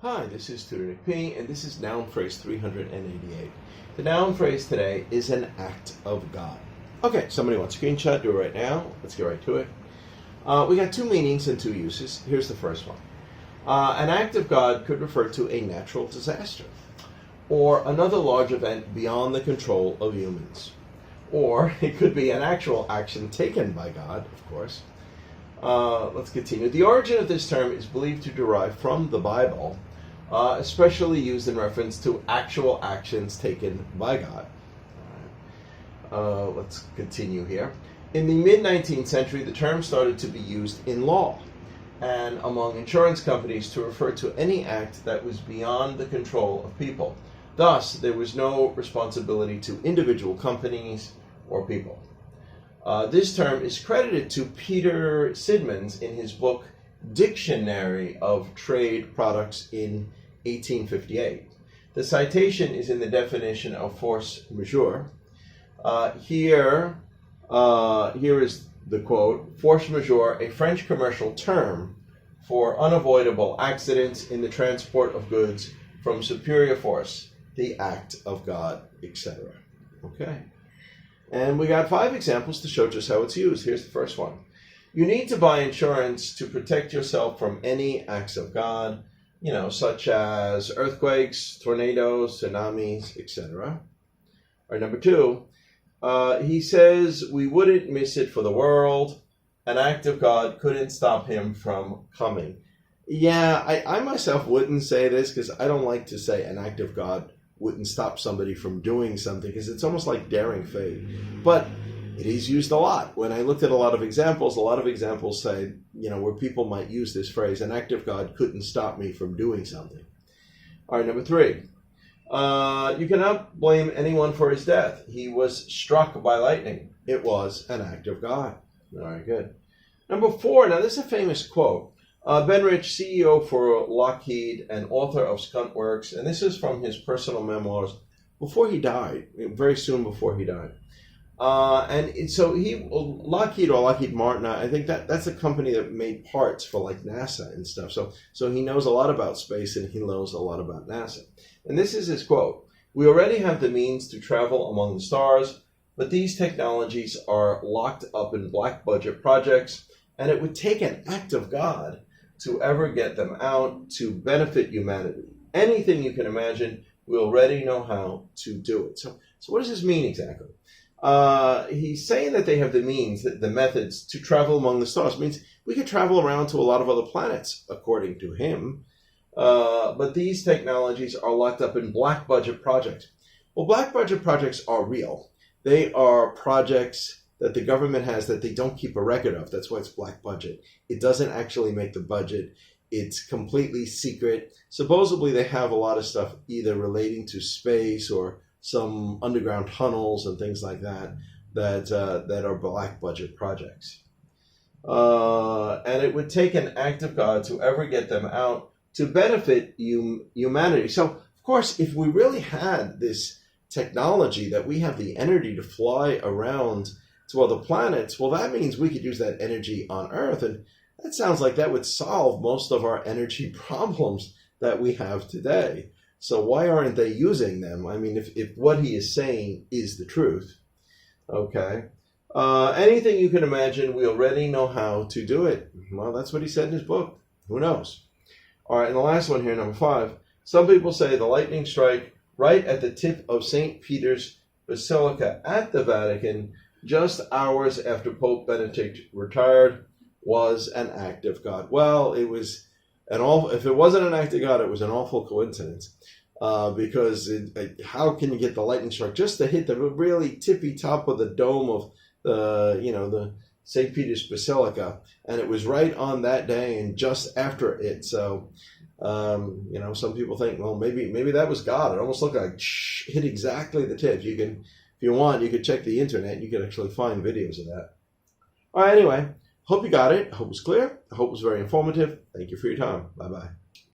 Hi, this is Tutor P, and this is noun phrase 388. The noun phrase today is an act of God. Okay, somebody wants a screenshot, do it right now. Let's get right to it. We got two meanings and two uses. Here's the first one. An act of God could refer to a natural disaster, or another large event beyond the control of humans. Or it could be an actual action taken by God, of course. Let's continue. The origin of this term is believed to derive from the Bible, especially used in reference to actual actions taken by God. Let's continue here. In the mid-19th century, the term started to be used in law and among insurance companies to refer to any act that was beyond the control of people. Thus, there was no responsibility to individual companies or people. This term is credited to Peter Sidmans in his book Dictionary of Trade Products in 1858. The citation is in the definition of force-majeure. Here is the quote: force-majeure, a French commercial term for unavoidable accidents in the transport of goods from superior force, the act of God, etc. Okay. And we got 5 examples to show just how it's used. Here's the first one. You need to buy insurance to protect yourself from any acts of God, such as earthquakes, tornadoes, tsunamis, etc. Or number 2, he says we wouldn't miss it for the world. An act of God couldn't stop him from coming. Yeah, I myself wouldn't say this because I don't like to say an act of God wouldn't stop somebody from doing something, because it's almost like daring fate. But it is used a lot. When I looked at a lot of examples say, where people might use this phrase, an act of God couldn't stop me from doing something. All right, number 3. You cannot blame anyone for his death. He was struck by lightning. It was an act of God. All right, good. Number 4, now this is a famous quote. Ben Rich, CEO for Lockheed and author of Skunt Works, and this is from his personal memoirs before he died, very soon before he died. Lockheed or Lockheed Martin, I think that's a company that made parts for like NASA and stuff. So he knows a lot about space and he knows a lot about NASA. And this is his quote: "We already have the means to travel among the stars, but these technologies are locked up in black budget projects, and it would take an act of God to ever get them out to benefit humanity. Anything you can imagine, we already know how to do it." So what does this mean exactly? He's saying that they have the means, the methods to travel among the stars. It means we could travel around to a lot of other planets, according to him. But these technologies are locked up in black budget projects. Well, black budget projects are real. They are projects that the government has that they don't keep a record of. That's why it's black budget. It doesn't actually make the budget. It's completely secret. Supposedly they have a lot of stuff either relating to space or some underground tunnels and things like that are black budget projects. And it would take an act of God to ever get them out to benefit humanity. So, of course, if we really had this technology that we have the energy to fly around to other planets, well, that means we could use that energy on Earth, and that sounds like that would solve most of our energy problems that we have today. So why aren't they using them? I mean, if what he is saying is the truth. Okay. Anything you can imagine, we already know how to do it. Well, that's what he said in his book. Who knows? All right, and the last one here, number 5. Some people say the lightning strike right at the tip of St. Peter's Basilica at the Vatican, just hours after Pope Benedict retired, was an act of God. Well, it was if it wasn't an act of God, it was an awful coincidence. Because how can you get the lightning strike just to hit the really tippy top of the dome of the St. Peter's Basilica, and it was right on that day and just after it. So, some people think, well, maybe that was God. It almost looked like hit exactly the tip. You can, if you want, you could check the internet. You could actually find videos of that. All right, anyway, hope you got it. I hope it was clear. I hope it was very informative. Thank you for your time. Bye-bye.